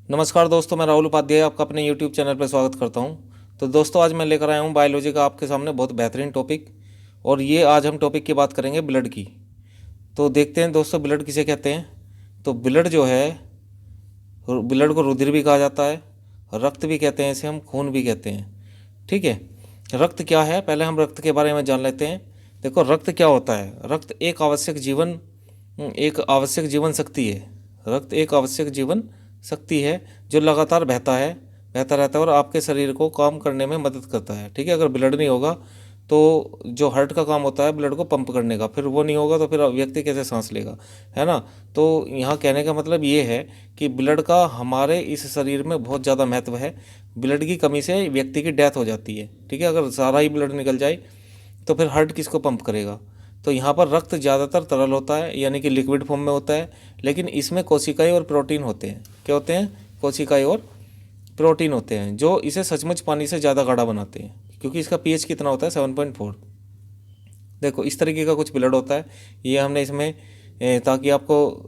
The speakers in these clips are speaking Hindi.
नमस्कार दोस्तों, मैं राहुल उपाध्याय आपका अपने YouTube चैनल पर स्वागत करता हूं। तो दोस्तों, आज मैं लेकर आया हूं बायोलॉजी का आपके सामने बहुत बेहतरीन टॉपिक। और ये आज हम टॉपिक की बात करेंगे ब्लड की। तो देखते हैं दोस्तों, ब्लड किसे कहते हैं। तो ब्लड जो है, ब्लड को रुधिर भी कहा जाता है, रक्त भी कहते हैं, इसे हम खून भी कहते हैं। ठीक है, रक्त क्या है, पहले हम रक्त के बारे में जान लेते हैं। देखो, रक्त क्या होता है। रक्त एक आवश्यक जीवन शक्ति है। रक्त एक आवश्यक जीवन शक्ति है जो लगातार बहता रहता है और आपके शरीर को काम करने में मदद करता है। ठीक है, अगर ब्लड नहीं होगा तो जो हार्ट का काम होता है ब्लड को पंप करने का, फिर वो नहीं होगा तो फिर व्यक्ति कैसे सांस लेगा, है ना। तो यहाँ कहने का मतलब ये है कि ब्लड का हमारे इस शरीर में बहुत ज़्यादा महत्व है। ब्लड की कमी से व्यक्ति की डेथ हो जाती है। ठीक है, अगर सारा ही ब्लड निकल जाए तो फिर हार्ट किसको पंप करेगा। तो यहाँ पर रक्त ज़्यादातर तरल होता है, यानी कि लिक्विड फॉर्म में होता है, लेकिन इसमें कोशिकाएं और प्रोटीन होते हैं। क्या होते हैं? कोशिकाएं और प्रोटीन होते हैं, जो इसे सचमुच पानी से ज़्यादा गाढ़ा बनाते हैं, क्योंकि इसका पीएच कितना होता है, 7.4। देखो, इस तरीके का कुछ ब्लड होता है। ये हमने इसमें ताकि आपको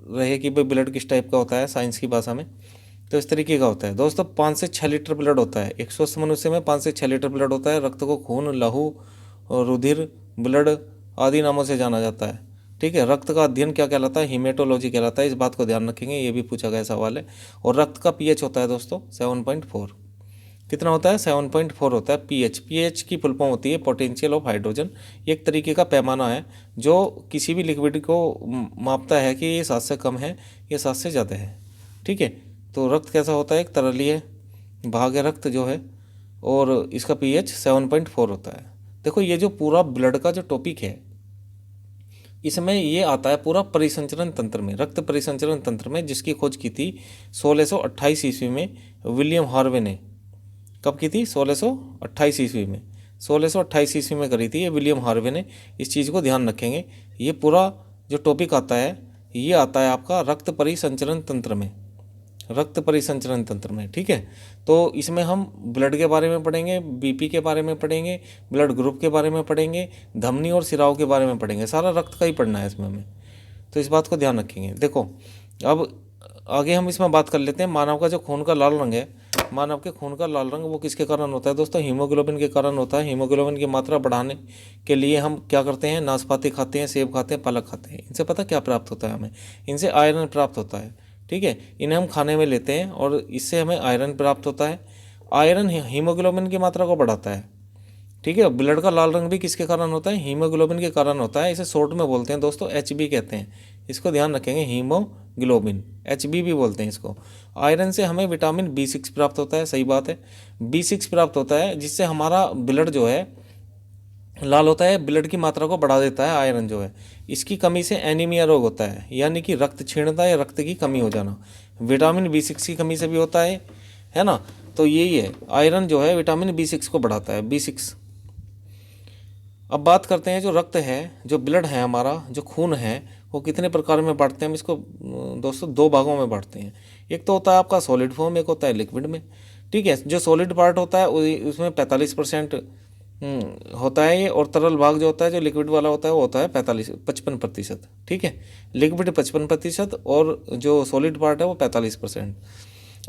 रहे कि भाई ब्लड किस टाइप का होता है साइंस की भाषा में। तो इस तरीके का होता है दोस्तों। 5 से 6 लीटर ब्लड होता है। एक स्वस्थ मनुष्य में 5 से 6 लीटर ब्लड होता है। रक्त को खून, लहू और रुधिर, ब्लड आदि नामों से जाना जाता है। ठीक है, रक्त का अध्ययन क्या कहलाता है? हीमेटोलॉजी कहलाता है। इस बात को ध्यान रखेंगे, ये भी पूछा गया सवाल है। और रक्त का पीएच होता है दोस्तों 7.4। कितना होता है? 7.4 होता है पीएच। पीएच की फुल फॉर्म होती है पोटेंशियल ऑफ हाइड्रोजन। ये एक तरीके का पैमाना है जो किसी भी लिक्विड को मापता है कि ये 7 से कम है, ये 7 से ज़्यादा है। ठीक है, तो रक्त कैसा होता है? एक तरलीय भाग है रक्त जो है, और इसका पीएच 7.4 होता है। देखो, ये जो पूरा ब्लड का जो टॉपिक है, इसमें ये आता है पूरा परिसंचरण तंत्र में, रक्त परिसंचरण तंत्र में, जिसकी खोज की थी 1628 ईस्वी में विलियम हार्वे ने। कब की थी? 1628 ईस्वी में। 1628 ईस्वी में करी थी ये विलियम हार्वे ने। इस चीज़ को ध्यान रखेंगे। ये पूरा जो टॉपिक आता है, ये आता है आपका रक्त परिसंचरण तंत्र में, रक्त परिसंचरण तंत्र में। ठीक है, तो इसमें हम ब्लड के बारे में पढ़ेंगे, बीपी के बारे में पढ़ेंगे, ब्लड ग्रुप के बारे में पढ़ेंगे, धमनी और सिराओं के बारे में पढ़ेंगे। सारा रक्त का ही पढ़ना है इसमें हमें, तो इस बात को ध्यान रखेंगे। देखो, अब आगे हम इसमें बात कर लेते हैं। मानव का जो खून का लाल रंग है, मानव के खून का लाल रंग वो किसके कारण होता है दोस्तों? हीमोग्लोबिन के कारण होता है। हीमोग्लोबिन की मात्रा बढ़ाने के लिए हम क्या करते हैं? नाशपाती खाते हैं, सेब खाते हैं, पालक खाते हैं। इनसे पता क्या प्राप्त होता है हमें? इनसे आयरन प्राप्त होता है। ठीक है, इन्हें हम खाने में लेते हैं और इससे हमें आयरन प्राप्त होता है। आयरन हीमोग्लोबिन की मात्रा को बढ़ाता है। ठीक है, ब्लड का लाल रंग भी किसके कारण होता है? हीमोग्लोबिन के कारण होता है। इसे शॉर्ट में बोलते हैं दोस्तों एचबी कहते हैं। इसको ध्यान रखेंगे, हीमोग्लोबिन, एचबी भी बोलते हैं इसको। आयरन से हमें विटामिन B6 प्राप्त होता है। सही बात है, B6 प्राप्त होता है, जिससे हमारा ब्लड जो है लाल होता है, ब्लड की मात्रा को बढ़ा देता है आयरन जो है। इसकी कमी से एनीमिया रोग होता है, यानी कि रक्त क्षीणता या रक्त की कमी हो जाना। विटामिन B6 की कमी से भी होता है ना। तो यही है, आयरन जो है विटामिन B6 को बढ़ाता है, B6। अब बात करते हैं जो रक्त है, जो ब्लड है हमारा, जो खून है, वो कितने प्रकार में बांटते हैं हम इसको दोस्तों? 2 भागों में बांटते हैं। एक तो होता है आपका सॉलिड फॉर्म, एक होता है लिक्विड में। ठीक है, जो सॉलिड पार्ट होता है उसमें 45% होता है ये, और तरल भाग जो होता है, जो लिक्विड वाला होता है, वो होता है 55%। ठीक है, लिक्विड 55% और जो सॉलिड पार्ट है वो 45%।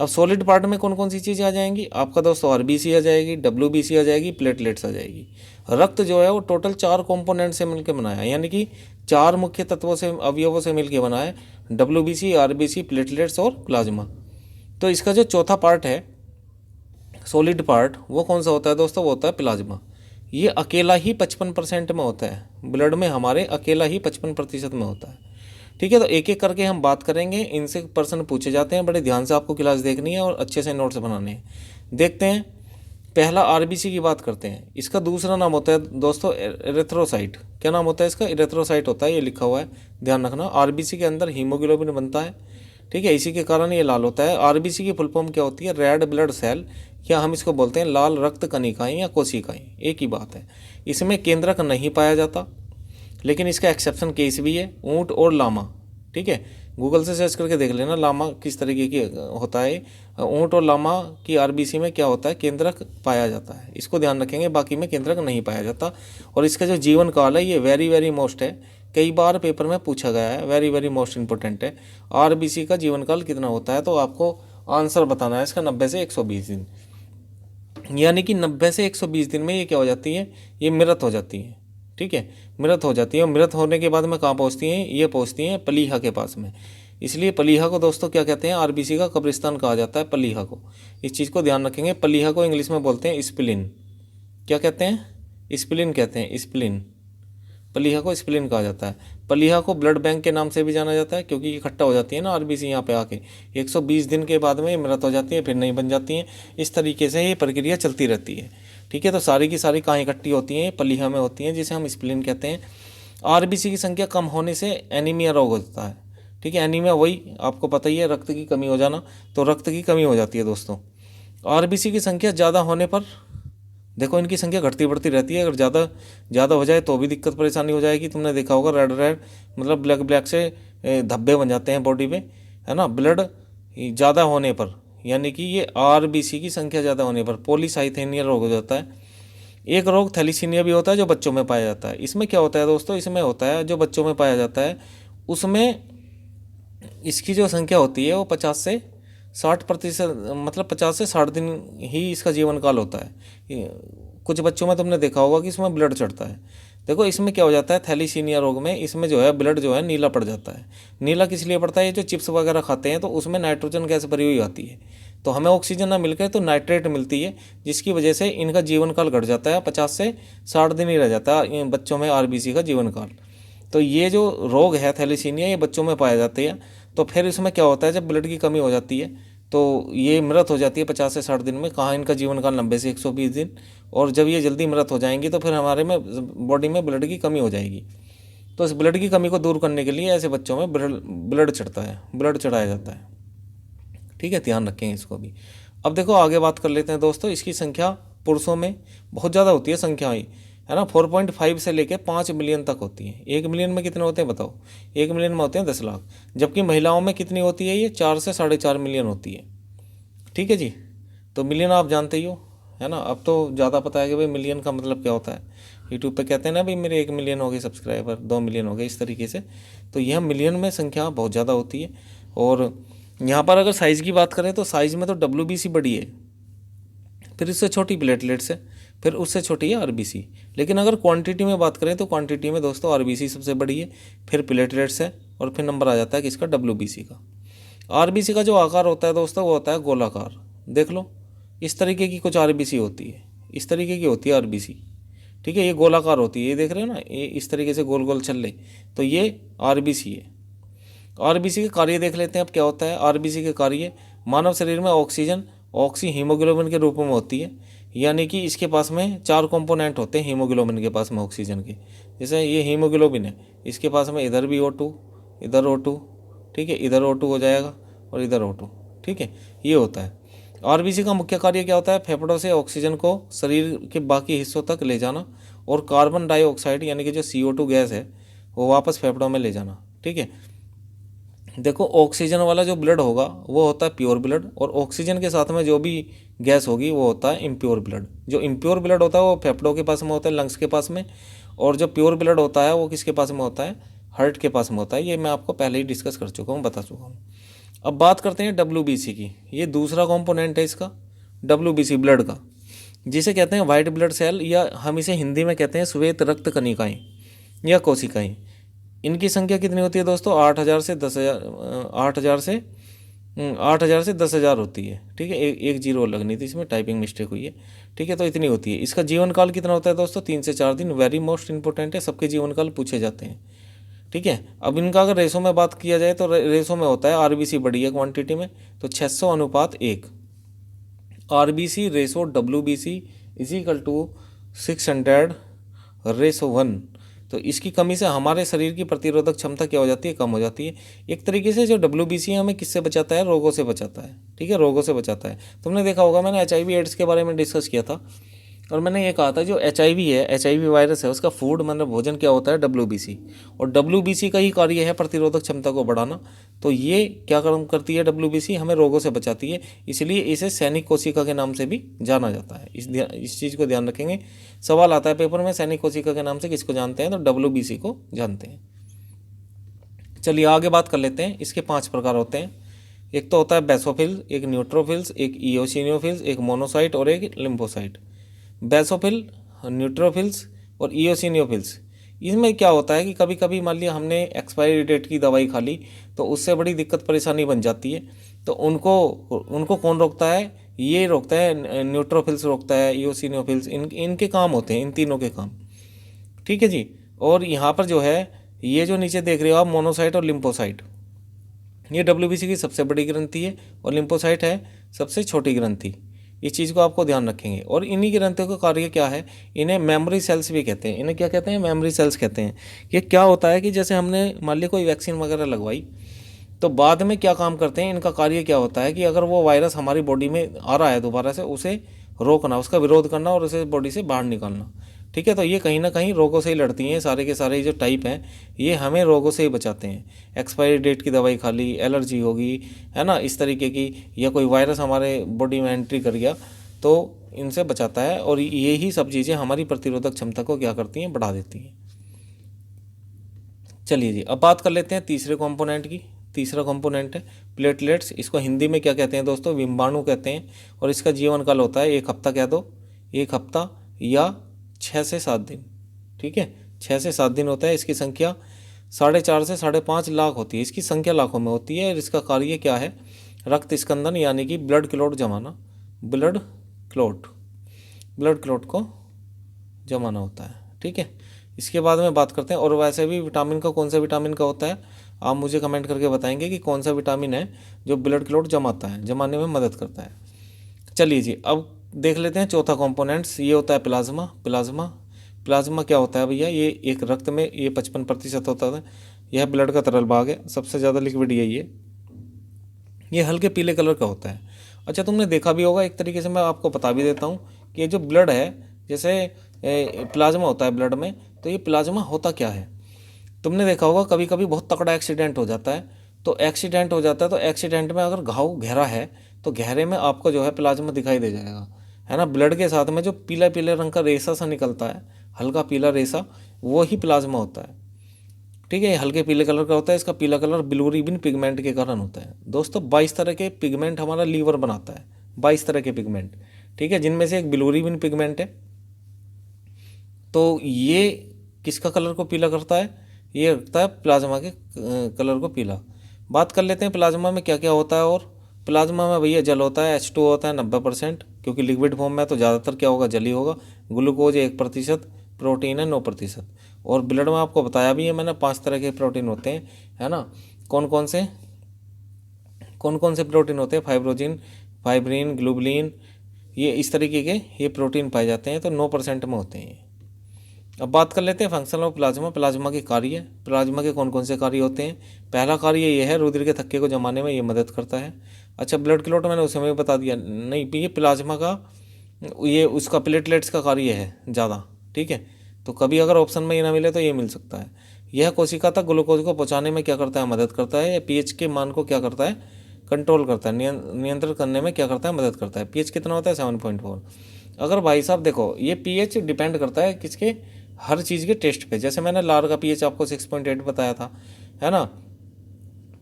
अब सॉलिड पार्ट में कौन कौन सी चीज़ें आ जाएंगी आपका दोस्तों? आरबीसी आ जाएगी, डब्ल्यूबीसी आ जाएगी, प्लेटलेट्स आ जाएगी। रक्त जो है वो टोटल 4 कंपोनेंट से मिलकर बना है, यानी कि 4 मुख्य तत्वों से, अवयवों से मिलकर बना है। डब्ल्यूबीसी, आरबीसी, प्लेटलेट्स और प्लाज्मा। तो इसका जो चौथा पार्ट है, सॉलिड पार्ट, वो कौन सा होता है दोस्तों? वो होता है प्लाज्मा। ये अकेला ही 55% में होता है। ब्लड में हमारे अकेला ही 55% में होता है। ठीक है, तो एक एक करके हम बात करेंगे। इनसे प्रश्न पूछे जाते हैं, बड़े ध्यान से आपको क्लास देखनी है और अच्छे से नोट्स बनाने हैं। देखते हैं, पहला आरबीसी की बात करते हैं। इसका दूसरा नाम होता है दोस्तों एरिथ्रोसाइट। क्या नाम होता है इसका? एरिथ्रोसाइट होता है, ये लिखा हुआ है, ध्यान रखना। आरबीसी के अंदर हीमोग्लोबिन बनता है। ठीक है, इसी के कारण ये लाल होता है। आरबीसी की फुल फॉर्म क्या होती है? रेड ब्लड सेल, या हम इसको बोलते हैं लाल रक्त कणिकाएं या कोशिकाएं, एक ही बात है। इसमें केंद्रक नहीं पाया जाता, लेकिन इसका एक्सेप्शन केस भी है, ऊंट और लामा। ठीक है, गूगल से सर्च करके देख लेना लामा किस तरीके की होता है। ऊंट और लामा की आरबीसी में क्या होता है? केंद्रक पाया जाता है। इसको ध्यान रखेंगे, बाकी में केंद्रक नहीं पाया जाता। और इसका जो जीवन काल है, ये वेरी वेरी मोस्ट है, कई बार पेपर में पूछा गया है, वेरी वेरी मोस्ट इंपॉर्टेंट है। आरबीसी का जीवन काल कितना होता है? तो आपको आंसर बताना है इसका 90 से 120 दिन। यानी कि 90 से 120 दिन में ये क्या हो जाती है, ये मृत हो जाती है। ठीक है, मृत हो जाती है। और मृत होने के बाद में कहाँ पहुँचती हैं, ये पहुँचती हैं पलीहा के पास में। इसलिए पलीहा को दोस्तों क्या कहते हैं, आरबीसी का कब्रिस्तान कहा जाता है पलीहा को। इस चीज़ को ध्यान रखेंगे। पलीहा को इंग्लिश में बोलते हैं स्प्लिन। क्या कहते हैं, स्प्लिन कहते हैं, स्प्लिन। पलीहा को स्प्लिन कहा जाता है। पलीहा को ब्लड बैंक के नाम से भी जाना जाता है, क्योंकि इकट्ठा हो जाती है ना आरबीसी यहाँ पे आके। 120 दिन के बाद में ये मृत हो जाती है, फिर नहीं बन जाती हैं। इस तरीके से ये प्रक्रिया चलती रहती है। ठीक है, तो सारी की सारी कहाँ इकट्ठी होती हैं, पलीहा में होती हैं, जिसे हम स्प्लिन कहते हैं। आरबीसी की संख्या कम होने से एनीमिया रोग होता है। ठीक है, एनीमिया वही आपको पता ही है, रक्त की कमी हो जाना। तो रक्त की कमी हो जाती है दोस्तों। आरबीसी की संख्या ज़्यादा होने पर देखो इनकी संख्या घटती बढ़ती रहती है। अगर ज़्यादा हो जाए तो भी दिक्कत परेशानी हो जाएगी। तुमने देखा होगा रेड रेड मतलब ब्लैक ब्लैक से धब्बे बन जाते हैं बॉडी पे, है ना, ब्लड ज़्यादा होने पर। यानी कि ये आरबीसी की संख्या ज़्यादा होने पर पॉलीसाइथेनिया रोग हो जाता है। एक रोग थैलीसीमिया भी होता है जो बच्चों में पाया जाता है। इसमें क्या होता है दोस्तों, इसमें होता है जो बच्चों में पाया जाता है उसमें इसकी जो संख्या होती है वो 50 से 60% मतलब 50 से 60 दिन ही इसका जीवन काल होता है। कुछ बच्चों में तुमने देखा होगा कि इसमें ब्लड चढ़ता है। देखो इसमें क्या हो जाता है, थैलीसीमिया रोग में इसमें जो है ब्लड जो है नीला पड़ जाता है। नीला किस लिए पड़ता है, ये जो चिप्स वगैरह खाते हैं तो उसमें नाइट्रोजन गैस भरी हुई आती है, तो हमें ऑक्सीजन ना मिलकर तो नाइट्रेट मिलती है, जिसकी वजह से इनका जीवन काल घट जाता है। 50 से 60 दिन ही रह जाता है बच्चों में आरबीसी का जीवन काल। तो ये जो रोग है थैलीसीमिया, ये बच्चों में पाया जाते हैं। तो फिर इसमें क्या होता है, जब ब्लड की कमी हो जाती है तो ये मृत हो जाती है 50 से 60 दिन में। कहाँ इनका जीवन काल 90 से 120 दिन। और जब ये जल्दी मृत हो जाएंगी तो फिर हमारे में बॉडी में ब्लड की कमी हो जाएगी। तो इस ब्लड की कमी को दूर करने के लिए ऐसे बच्चों में ब्लड चढ़ता है, ब्लड चढ़ाया जाता है। ठीक है, ध्यान रखेंगे इसको भी। अब देखो आगे बात कर लेते हैं दोस्तों। इसकी संख्या पुरुषों में बहुत ज़्यादा होती है संख्या ही, है ना, 4.5 से लेकर 5 मिलियन तक होती है। 1 मिलियन में कितने होते हैं बताओ, 1 मिलियन में होते हैं 10 लाख। जबकि महिलाओं में कितनी होती है, ये 4 से 4.5 मिलियन होती है। ठीक है जी, तो मिलियन आप जानते ही हो, है ना। अब तो ज़्यादा पता है कि भाई मिलियन का मतलब क्या होता है। यूट्यूब पे कहते हैं ना भाई मेरे 1 मिलियन हो गए सब्सक्राइबर, 2 मिलियन हो गए, इस तरीके से। तो यह मिलियन में संख्या बहुत ज़्यादा होती है। और यहाँ पर अगर साइज़ की बात करें तो साइज़ में तो डब्ल्यूबीसी बड़ी है, फिर इससे छोटी प्लेटलेट्स है, फिर उससे छोटी है आरबीसी। लेकिन अगर क्वांटिटी में बात करें तो क्वांटिटी में दोस्तों आरबीसी सबसे बड़ी है, फिर प्लेटलेट्स है, और फिर नंबर आ जाता है किसका, डब्ल्यूबीसी का। आरबीसी का जो आकार होता है दोस्तों वो होता है गोलाकार। देख लो इस तरीके की कुछ आरबीसी होती है, इस तरीके की होती है आरबीसी। ठीक है, ये गोलाकार होती है, ये देख रहे हो ना, ये इस तरीके से गोल गोल चल रही, तो ये आरबीसी है। आरबीसी के कार्य देख लेते हैं अब क्या होता है। आरबीसी के कार्य, मानव शरीर में ऑक्सीजन ऑक्सी हीमोग्लोबिन के रूप में होती है। यानी कि इसके पास में 4 कंपोनेंट होते हैं हीमोग्लोबिन के पास में ऑक्सीजन के। जैसे ये हीमोग्लोबिन है, इसके पास में इधर भी O2, इधर O2, ठीक है, इधर O2 हो जाएगा और इधर O2। ठीक है, ये होता है। आरबीसी का मुख्य कार्य क्या होता है, फेफड़ों से ऑक्सीजन को शरीर के बाकी हिस्सों तक ले जाना और कार्बन डाइऑक्साइड यानी कि जो CO2 गैस है वो वापस फेफड़ों में ले जाना। ठीक है, देखो ऑक्सीजन वाला जो ब्लड होगा वो होता है प्योर ब्लड, और ऑक्सीजन के साथ में जो भी गैस होगी वो होता है इम्प्योर ब्लड। जो इम्प्योर ब्लड होता है वो फेफड़ों के पास में होता है, लंग्स के पास में, और जो प्योर ब्लड होता है वो किसके पास में होता है, हार्ट के पास में होता है। ये मैं आपको पहले ही डिस्कस कर चुका हूँ, बता चुका हूँ। अब बात करते हैं डब्ल्यूबीसी की। ये दूसरा कॉम्पोनेंट है इसका डब्ल्यूबीसी ब्लड का, जिसे कहते हैं वाइट ब्लड सेल, या हम इसे हिंदी में कहते हैं श्वेत रक्त कणिकाएँ या कोशिकाएँ। इनकी संख्या कितनी होती है दोस्तों, 8,000 से 10,000, 8,000 से 10,000 होती है। ठीक है, एक जीरो लगनी थी, इसमें टाइपिंग मिस्टेक हुई है। ठीक है, तो इतनी होती है। इसका जीवन काल कितना होता है दोस्तों, 3 से 4 दिन। वेरी मोस्ट इंपॉर्टेंट है, सबके जीवन काल पूछे जाते हैं। ठीक है, अब इनका अगर रेशो में बात किया जाए तो रेशो में होता है, आरबीसी बड़ी है क्वांटिटी में तो 600:1। RBC ratio WBC = 600:1। तो इसकी कमी से हमारे शरीर की प्रतिरोधक क्षमता क्या हो जाती है, कम हो जाती है। एक तरीके से जो डब्ल्यूबीसी हमें किससे बचाता है, रोगों से बचाता है। ठीक है, रोगों से बचाता है। तुमने देखा होगा मैंने HIV एड्स के बारे में डिस्कस किया था, और मैंने ये कहा था जो HIV है, HIV वायरस है, उसका फूड मतलब भोजन क्या होता है, डब्ल्यूबीसी। और डब्ल्यूबीसी का ही कार्य है प्रतिरोधक क्षमता को बढ़ाना। तो ये क्या काम करती है डब्ल्यूबीसी, हमें रोगों से बचाती है। इसलिए इसे सैनिक कोशिका के नाम से भी जाना जाता है। इस चीज़ को ध्यान रखेंगे, सवाल आता है पेपर में, सैनिक कोशिका के नाम से किसको जानते हैं, तो डब्ल्यूबीसी को जानते हैं। चलिए आगे बात कर लेते हैं। इसके 5 प्रकार होते हैं। एक तो होता है बेसोफिल, एक न्यूट्रोफिल्स, एक इओसिनोफिल्स, एक मोनोसाइट और एक लिम्फोसाइट। बेसोफिल, न्यूट्रोफिल्स और इओसिनोफिल्स, इसमें क्या होता है कि कभी कभी मान लिया हमने एक्सपायरी डेट की दवाई खा ली तो उससे बड़ी दिक्कत परेशानी बन जाती है, तो उनको उनको कौन रोकता है? ये रोकता है, न्यूट्रोफिल्स रोकता है, इओसिनोफिल्स, इनके काम होते हैं, इन तीनों के काम। ठीक है जी। और यहाँ पर जो है, ये जो नीचे देख रहे हो आप, मोनोसाइट और लिम्फोसाइट, ये डब्ल्यूबीसी की सबसे बड़ी ग्रंथि है और लिम्फोसाइट है सबसे छोटी ग्रंथि। इस चीज़ को आपको ध्यान रखेंगे। और इन्हीं ग्रंथियों का कार्य क्या है? इन्हें मेमोरी सेल्स भी कहते हैं। इन्हें क्या कहते हैं? मेमोरी सेल्स कहते हैं। ये क्या होता है कि जैसे हमने मान लिया कोई वैक्सीन वगैरह लगवाई, तो बाद में क्या काम करते हैं, इनका कार्य क्या होता है कि अगर वो वायरस हमारी बॉडी में आ रहा है दोबारा से, उसे रोकना, उसका विरोध करना और उसे बॉडी से बाहर निकालना। ठीक है, तो ये कहीं ना कहीं रोगों से ही लड़ती हैं। सारे के सारे जो टाइप हैं ये हमें रोगों से ही बचाते हैं। एक्सपायरी डेट की दवाई खा ली, एलर्जी होगी, है ना, इस तरीके की, या कोई वायरस हमारे बॉडी में एंट्री कर गया, तो इनसे बचाता है। और ये ही सब चीज़ें हमारी प्रतिरोधक क्षमता को क्या करती हैं? बढ़ा देती हैं। चलिए जी, अब बात कर लेते हैं तीसरे कंपोनेंट की। तीसरा कंपोनेंट है प्लेटलेट्स। इसको हिंदी में क्या कहते हैं दोस्तों? विम्बाणु कहते हैं। और इसका जीवन काल होता है 1 हफ्ता, कह दो 1 हफ्ता या 6 से 7 दिन। ठीक है, 6 से 7 दिन होता है। इसकी संख्या 4.5 से 5.5 लाख होती है। इसकी संख्या लाखों में होती है। और इसका कार्य क्या है? रक्त स्कंदन यानी कि ब्लड क्लॉट जमाना। ब्लड क्लॉट, ब्लड क्लॉट को जमाना होता है। ठीक है, इसके बाद में बात करते हैं। और वैसे भी विटामिन का, कौन सा विटामिन का होता है, आप मुझे कमेंट करके बताएंगे कि कौन सा विटामिन है जो ब्लड क्लॉट जमाता है, जमाने में मदद करता है। चलिए जी, अब देख लेते हैं चौथा कंपोनेंट्स। ये होता है प्लाज्मा। प्लाज्मा, प्लाज्मा क्या होता है भैया? ये एक रक्त में ये 55% होता है। यह ब्लड का तरल भाग है, सबसे ज़्यादा लिक्विड यही है। ये हल्के पीले कलर का होता है। अच्छा, तुमने देखा भी होगा, एक तरीके से मैं आपको बता भी देता हूँ कि ये जो ब्लड है, जैसे प्लाज्मा होता है ब्लड में, तो ये प्लाज्मा होता क्या है? तुमने देखा होगा कभी कभी बहुत तगड़ा एक्सीडेंट हो जाता है, तो एक्सीडेंट हो जाता है, तो एक्सीडेंट में अगर घाव गहरा है तो गहरे में आपको जो है प्लाज्मा दिखाई दे जाएगा, है ना। ब्लड के साथ में जो पीला पीले रंग का रेसा सा निकलता है, हल्का पीला रेसा, वो ही प्लाज्मा होता है। ठीक है, ये हल्के पीले कलर का होता है। इसका पीला कलर बिलुरिबिन पिगमेंट के कारण होता है। दोस्तों 22 तरह के पिगमेंट हमारा लीवर बनाता है, 22 तरह के पिगमेंट। ठीक है, जिनमें से एक बिलुरिबिन पिगमेंट है। तो ये किसका कलर को पीला करता है? ये रखता है प्लाज्मा के कलर को पीला। बात कर लेते हैं प्लाज्मा में क्या क्या होता है। और प्लाज्मा में भैया जल होता है, H2O होता है 90%, क्योंकि लिक्विड फॉर्म में तो ज़्यादातर क्या होगा? जल ही होगा। ग्लूकोज 1%, प्रोटीन है 9%। और ब्लड में आपको बताया भी है मैंने, 5 तरह के प्रोटीन होते हैं, है ना। कौन कौन से प्रोटीन होते हैं? फाइब्रोजिन, फाइब्रिन, ग्लोबुलिन, ये इस तरीके के ये प्रोटीन पाए जाते हैं। तो 9% में होते हैं। अब बात कर लेते हैं फंक्शन ऑफ प्लाज्मा। प्लाज्मा के कार्य, प्लाज्मा के कौन कौन से कार्य होते हैं। पहला कार्य ये है, रुधिर के थक्के को जमाने में ये मदद करता है। अच्छा, ब्लड क्लॉट मैंने उस समय बता दिया, नहीं ये प्लाज्मा का, ये उसका प्लेटलेट्स का कार्य है ज़्यादा। ठीक है, तो कभी अगर ऑप्शन में ये ना मिले तो ये मिल सकता है। यह कोशिका तक ग्लूकोज को पहुँचाने में क्या करता है? मदद करता है। पीएच के मान को क्या करता है? कंट्रोल करता है, नियंत्रण करने में क्या करता है? मदद करता है। पीएच कितना होता है? 7.4। अगर भाई साहब देखो, ये पीएच डिपेंड करता है किसके? हर चीज़ के टेस्ट पे। जैसे मैंने लार का पीएच आपको 6.8 बताया था, है ना,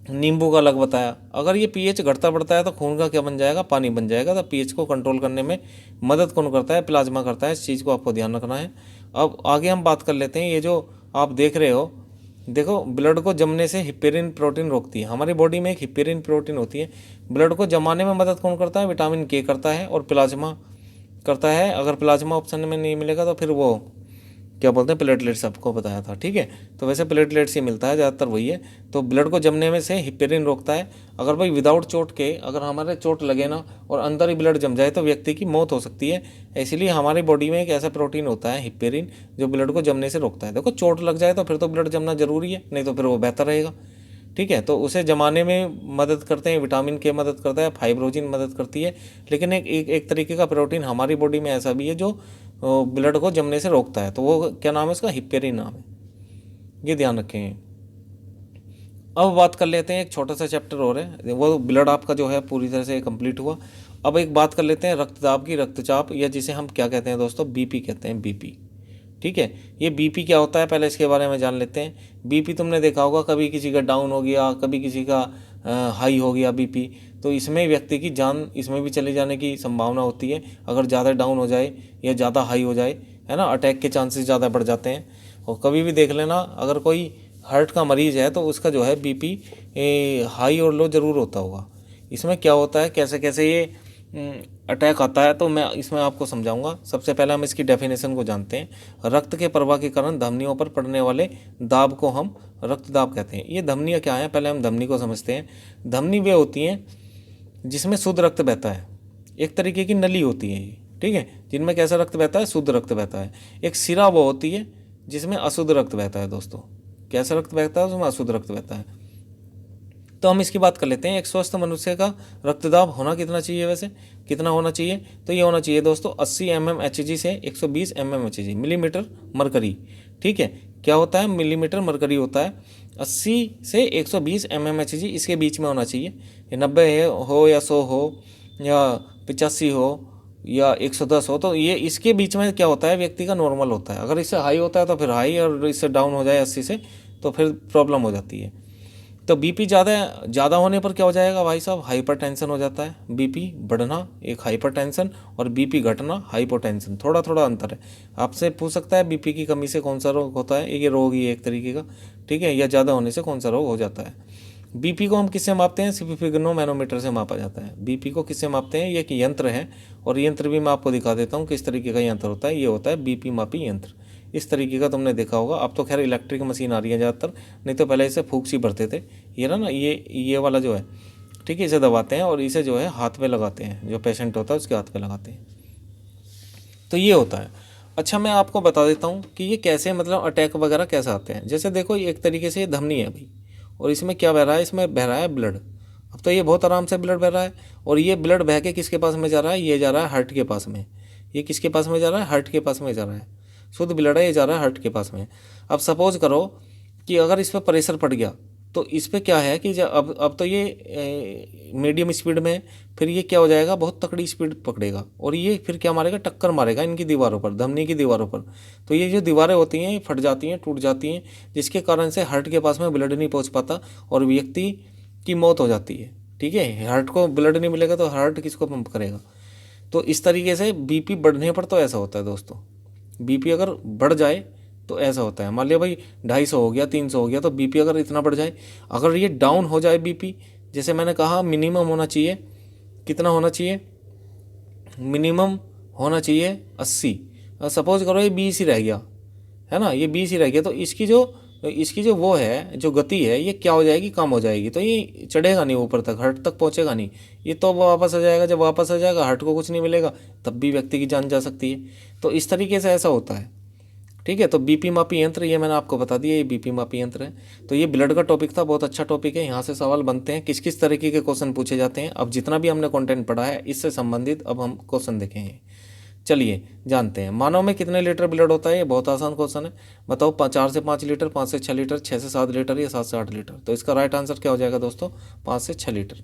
नींबू का अलग बताया। अगर ये पीएच घटता बढ़ता है तो खून का क्या बन जाएगा? पानी बन जाएगा। तो पीएच को कंट्रोल करने में मदद कौन करता है? प्लाज्मा करता है। इस चीज़ को आपको ध्यान रखना है। अब आगे हम बात कर लेते हैं। ये जो आप देख रहे हो, देखो, ब्लड को जमने से हिपेरिन प्रोटीन रोकती है। हमारी बॉडी में एक हिपेरिन प्रोटीन होती है। ब्लड को जमाने में मदद कौन करता है? विटामिन के करता है और प्लाज्मा करता है। अगर प्लाज्मा ऑप्शन में नहीं मिलेगा तो फिर वो क्या बोलते हैं? प्लेटलेट्स आपको बताया था। ठीक है, तो वैसे प्लेटलेट्स ही मिलता है ज़्यादातर, वही है। तो ब्लड को जमने में से हिपेरिन रोकता है। अगर भाई विदाउट चोट के, अगर हमारे चोट लगे ना और अंदर ही ब्लड जम जाए तो व्यक्ति की मौत हो सकती है। इसीलिए हमारी बॉडी में एक ऐसा प्रोटीन होता है हिपेरिन, जो ब्लड को जमने से रोकता है। देखो, चोट लग जाए तो फिर तो ब्लड जमना जरूरी है, नहीं तो फिर वो बेहतर रहेगा। ठीक है, तो उसे जमाने में मदद करते हैं। विटामिन के मदद करता है, फाइब्रोजिन मदद करती है। लेकिन एक तरीके का प्रोटीन हमारी बॉडी में ऐसा भी है जो ब्लड को जमने से रोकता है। तो वो क्या नाम है उसका? हिपेरिन नाम है। ये ध्यान रखें। अब बात कर लेते हैं, एक छोटा सा चैप्टर और है, वो ब्लड आपका जो है पूरी तरह से कंप्लीट हुआ। अब एक बात कर लेते हैं रक्तदाब की। रक्तचाप, या जिसे हम क्या कहते हैं दोस्तों? बीपी कहते हैं, बीपी। ठीक है, ये बीपी क्या होता है पहले इसके बारे में जान लेते हैं। बीपी तुमने देखा होगा, कभी किसी का डाउन हो गया, कभी किसी का हाई हो गया बीपी, तो इसमें व्यक्ति की जान इसमें भी चले जाने की संभावना होती है अगर ज़्यादा डाउन हो जाए या ज़्यादा हाई हो जाए, है ना। अटैक के चांसेस ज़्यादा बढ़ जाते हैं। और कभी भी देख लेना, अगर कोई हार्ट का मरीज़ है तो उसका जो है बीपी हाई और लो ज़रूर होता होगा। इसमें क्या होता है, कैसे कैसे ये अटैक आता है, तो मैं इसमें आपको समझाऊंगा। सबसे पहले हम इसकी डेफिनेशन को जानते हैं। रक्त के प्रवाह के कारण धमनियों पर पड़ने वाले दाब को हम रक्तदाब कहते हैं। ये धमनियाँ क्या हैं, पहले हम धमनी को समझते हैं। धमनी वे होती हैं जिसमें शुद्ध रक्त बहता है, एक तरीके की नली होती है ये, ठीक है, जिनमें कैसा रक्त बहता है, शुद्ध रक्त बहता है। एक सिरा वो होती है जिसमें अशुद्ध रक्त बहता है दोस्तों। कैसा रक्त बहता है, उसमें अशुद्ध रक्त बहता है। तो हम इसकी बात कर लेते हैं। एक स्वस्थ मनुष्य का रक्तदाब होना कितना चाहिए, वैसे कितना होना चाहिए, तो ये होना चाहिए दोस्तों 80 mmHg से 120 mmHg, मिलीमीटर मरकरी, ठीक है। क्या होता है, मिलीमीटर मरकरी होता है। 80 से 120 mmHg इसके बीच में होना चाहिए। 90 हो या 100 हो या 85 हो या 110 हो, तो ये इसके बीच में क्या होता है, व्यक्ति का नॉर्मल होता है। अगर इससे हाई होता है तो फिर हाई, और इससे डाउन हो जाए 80 से तो फिर प्रॉब्लम हो जाती है। तो बीपी ज़्यादा होने पर क्या हो जाएगा भाई साहब, हाइपरटेंशन हो जाता है। बीपी बढ़ना एक हाइपरटेंशन, और बीपी घटना हाइपोटेंशन, थोड़ा थोड़ा अंतर है। आपसे पूछ सकता है बीपी की कमी से कौन सा रोग होता है, ये रोग ही है एक तरीके का, ठीक है, या ज़्यादा होने से कौन सा रोग हो जाता है। बीपी को हम किससे मापते हैं, स्फिग्नो मैनोमीटर से मापा जाता है। बीपी को किससे मापते हैं, ये एक यंत्र है, और यंत्र भी मैं आपको दिखा देता हूँ किस तरीके का यंत्र होता है। ये होता है बीपी मापी यंत्र, इस तरीके का तुमने देखा होगा। अब तो खैर इलेक्ट्रिक मशीन आ रही है ज़्यादातर, नहीं तो पहले इसे फूंक सी भरते थे। ये ना ये वाला जो है, ठीक है, इसे दबाते हैं और इसे जो है हाथ पे लगाते हैं, जो पेशेंट होता है उसके हाथ पे लगाते हैं। तो ये होता है। अच्छा, मैं आपको बता देता हूँ कि ये कैसे, मतलब अटैक वगैरह कैसे आते हैं। जैसे देखो, एक तरीके से ये धमनी है भाई, और इसमें क्या बह रहा है, इसमें बह रहा है ब्लड। अब तो ये बहुत आराम से ब्लड बह रहा है, और ये ब्लड बह के किसके पास में जा रहा है, ये जा रहा है हार्ट के पास में। ये किसके पास में जा रहा है, हार्ट के पास में जा रहा है। शुद्ध ब्लड है, ये जा रहा है हार्ट के पास में। अब सपोज करो कि अगर इस पर प्रेशर पड़ गया, तो इस पर क्या है कि अब तो ये मीडियम स्पीड में, फिर ये क्या हो जाएगा, बहुत तकड़ी स्पीड पकड़ेगा, और ये फिर क्या मारेगा, टक्कर मारेगा इनकी दीवारों पर, धमनी की दीवारों पर। तो ये जो दीवारें होती हैं ये फट जाती हैं, टूट जाती हैं, जिसके कारण से हार्ट के पास में ब्लड नहीं पहुंच पाता और व्यक्ति की मौत हो जाती है। ठीक है, हार्ट को ब्लड नहीं मिलेगा तो हार्ट किसको पंप करेगा। तो इस तरीके से बीपी बढ़ने पर तो ऐसा होता है दोस्तों। बीपी अगर बढ़ जाए तो ऐसा होता है। मान लिया भाई 250 हो गया, 300 हो गया, तो बीपी अगर इतना बढ़ जाए, अगर ये डाउन हो जाए बीपी, जैसे मैंने कहा मिनिमम होना चाहिए, कितना होना चाहिए, मिनिमम होना चाहिए 80। सपोज करो ये 20 ही रह गया, है ना, ये 20 ही रह गया, तो इसकी जो वो है, जो गति है, ये क्या हो जाएगी, कम हो जाएगी। तो ये चढ़ेगा नहीं ऊपर तक, हार्ट तक पहुंचेगा नहीं। ये तो वापस आ जाएगा, जब वापस आ जाएगा हार्ट को कुछ नहीं मिलेगा, तब भी व्यक्ति की जान जा सकती है। तो इस तरीके से ऐसा होता है, ठीक है। तो बीपी मापी यंत्र, ये मैंने आपको बता दिया, ये बीपी मापी यंत्र है। तो ये ब्लड का टॉपिक था, बहुत अच्छा टॉपिक है। यहाँ से सवाल बनते हैं, किस किस तरीके के क्वेश्चन पूछे जाते हैं। अब जितना भी हमने कंटेंट पढ़ा है इससे संबंधित अब हम क्वेश्चन देखेंगे। चलिए जानते हैं, मानव में कितने लीटर ब्लड होता है। ये बहुत आसान क्वेश्चन है, बताओ। 4 से 5 लीटर, 5 से 6 लीटर, 6 से 7 लीटर या 7 से 8 लीटर। तो इसका राइट आंसर क्या हो जाएगा दोस्तों, 5 से 6 लीटर।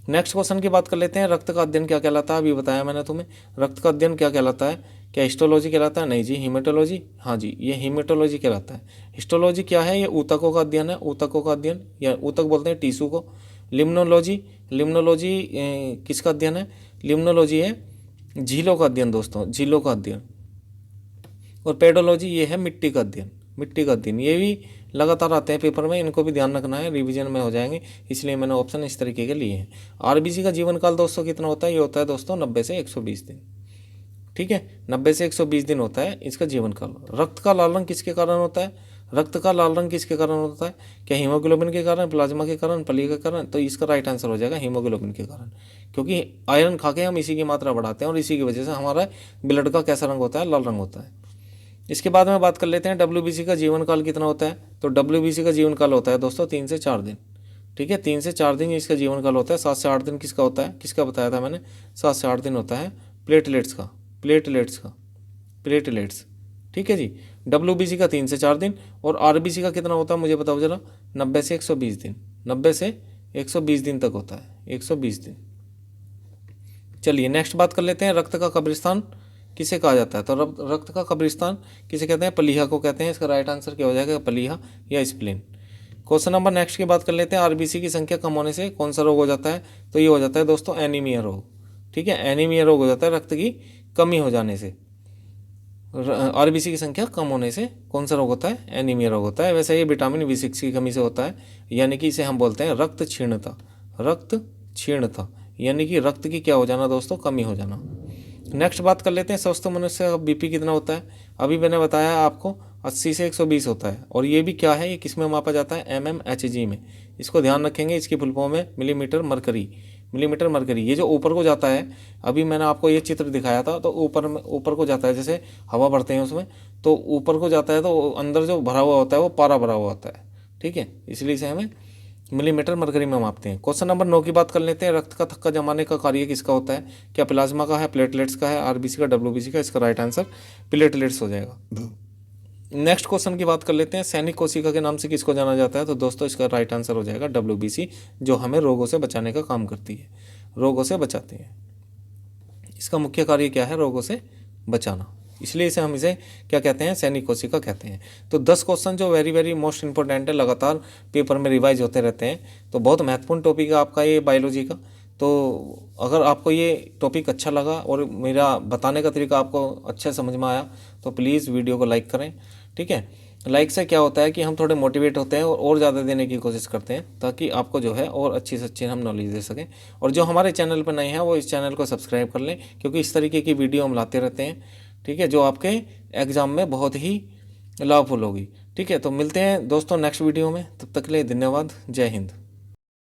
नेक्स्ट क्वेश्चन की बात कर लेते हैं। रक्त का अध्ययन क्या कहलाता है, अभी बताया मैंने तुम्हें। रक्त का अध्ययन क्या कहलाता है, क्या हिस्टोलॉजी कहलाता है, नहीं जी, हीमेटोलॉजी, हाँ जी, ये हीमेटोलॉजी कहलाता है। हिस्टोलॉजी क्या है, ये ऊतकों का अध्ययन है, ऊतकों का अध्ययन, या ऊतक बोलते हैं टिश्यू को। लिम्नोलॉजी, लिम्नोलॉजी किसका अध्ययन है, लिम्नोलॉजी है झीलों का अध्ययन दोस्तों, झीलों का अध्ययन। और पेडोलॉजी ये है मिट्टी का अध्ययन, मिट्टी का अध्ययन। ये भी लगातार आते हैं पेपर में, इनको भी ध्यान रखना है, रिवीजन में हो जाएंगे, इसलिए मैंने ऑप्शन इस तरीके के लिए हैं। आरबीसी का जीवन काल दोस्तों कितना होता है, ये होता है दोस्तों 90 से 120 दिन, ठीक है, 90 से 120 दिन होता है इसका जीवन काल। रक्त का लाल रंग किसके कारण होता है, रक्त का लाल रंग किसके कारण होता है, क्या हीमोग्लोबिन के कारण, प्लाज्मा के कारण, पली के कारण। तो इसका राइट आंसर हो जाएगा हीमोग्लोबिन के कारण, क्योंकि आयरन खा के हम इसी की मात्रा बढ़ाते हैं और इसी की वजह से हमारा ब्लड का कैसा रंग होता है, लाल रंग होता है। इसके बाद में बात कर लेते हैं डब्ल्यूबीसी का जीवन काल कितना होता है। तो डब्ल्यूबीसी का जीवन काल होता है दोस्तों 3 से 4 दिन, ठीक है, 3 से 4 दिन इसका जीवन काल होता है। 7 से 8 दिन किसका होता है, किसका बताया था मैंने, 7 से 8 दिन होता है प्लेटलेट्स का, प्लेटलेट्स, ठीक है जी। डब्ल्यूबीसी का 3 से 4 दिन, और आरबीसी का कितना होता है मुझे बताओ जरा, 90 से 120 दिन, 90 से 120 दिन तक होता है, 120 दिन। चलिए नेक्स्ट बात कर लेते हैं, रक्त का कब्रिस्तान किसे कहा जाता है। तो रक्त का कब्रिस्तान किसे कहते हैं, प्लीहा को कहते हैं। इसका राइट आंसर क्या हो जाएगा, प्लीहा या स्प्लीन। क्वेश्चन नंबर नेक्स्ट की बात कर लेते हैं। आरबीसी की संख्या कम होने से कौन सा रोग हो जाता है? तो ये हो जाता है दोस्तों एनीमिया रोग। ठीक है, एनीमिया रोग हो जाता है रक्त की कमी हो जाने से। आरबीसी की संख्या कम होने से कौन सा रोग होता है? एनीमिया रोग होता है। वैसे ये विटामिन B6 की कमी से होता है, यानी कि इसे हम बोलते हैं रक्त क्षीणता। रक्त क्षीणता यानी कि रक्त की क्या हो जाना दोस्तों? कमी हो जाना। नेक्स्ट बात कर लेते हैं स्वस्थ मनुष्य का बीपी कितना होता है। अभी मैंने बताया आपको 80 से 120 होता है, और ये भी क्या है, ये किस में मापा जाता है? mmHg में। इसको ध्यान रखेंगे, इसकी फुल फॉर्म है मिलीमीटर मरकरी। मिलीमीटर मरकरी, ये जो ऊपर को जाता है, अभी मैंने आपको ये चित्र दिखाया था, तो ऊपर को जाता है, जैसे हवा भरते हैं उसमें, तो ऊपर को जाता है, तो अंदर जो भरा हुआ होता है वो पारा भरा हुआ होता है। ठीक है, इसलिए इसे हमें मिलीमीटर मरकरी में मापते हैं। क्वेश्चन नंबर 9 की बात कर लेते हैं। रक्त का थक्का जमाने का कार्य किसका होता है? क्या प्लाज्मा का है, प्लेटलेट्स का है, आरबीसी का, डब्ल्यूबीसी का? इसका राइट आंसर प्लेटलेट्स हो जाएगा। नेक्स्ट क्वेश्चन की बात कर लेते हैं। सैनिक कोशिका के नाम से किसको जाना जाता है? तो दोस्तों इसका राइट आंसर हो जाएगा डब्ल्यूबीसी, जो हमें रोगों से बचाने का काम करती है, रोगों से बचाती है। इसका मुख्य कार्य क्या है? रोगों से बचाना, इसलिए हम इसे क्या कहते हैं? सैनिक कोशिका कहते हैं। तो 10 क्वेश्चन जो वेरी वेरी मोस्ट इंपॉर्टेंट है, लगातार पेपर में रिवाइज होते रहते हैं, तो बहुत महत्वपूर्ण टॉपिक है आपका ये बायोलॉजी का। तो अगर आपको ये टॉपिक अच्छा लगा और मेरा बताने का तरीका आपको अच्छा समझ में आया, तो प्लीज़ वीडियो को लाइक करें। ठीक है, लाइक से क्या होता है कि हम थोड़े मोटिवेट होते हैं और ज़्यादा देने की कोशिश करते हैं, ताकि आपको जो है और अच्छी से अच्छी हम नॉलेज दे सकें। और जो हमारे चैनल पर नए हैं वो इस चैनल को सब्सक्राइब कर लें, क्योंकि इस तरीके की वीडियो हम लाते रहते हैं। ठीक है, जो आपके एग्ज़ाम में बहुत ही लाभफुल होगी। ठीक है, तो मिलते हैं दोस्तों नेक्स्ट वीडियो में, तब तक के लिए धन्यवाद। जय हिंद।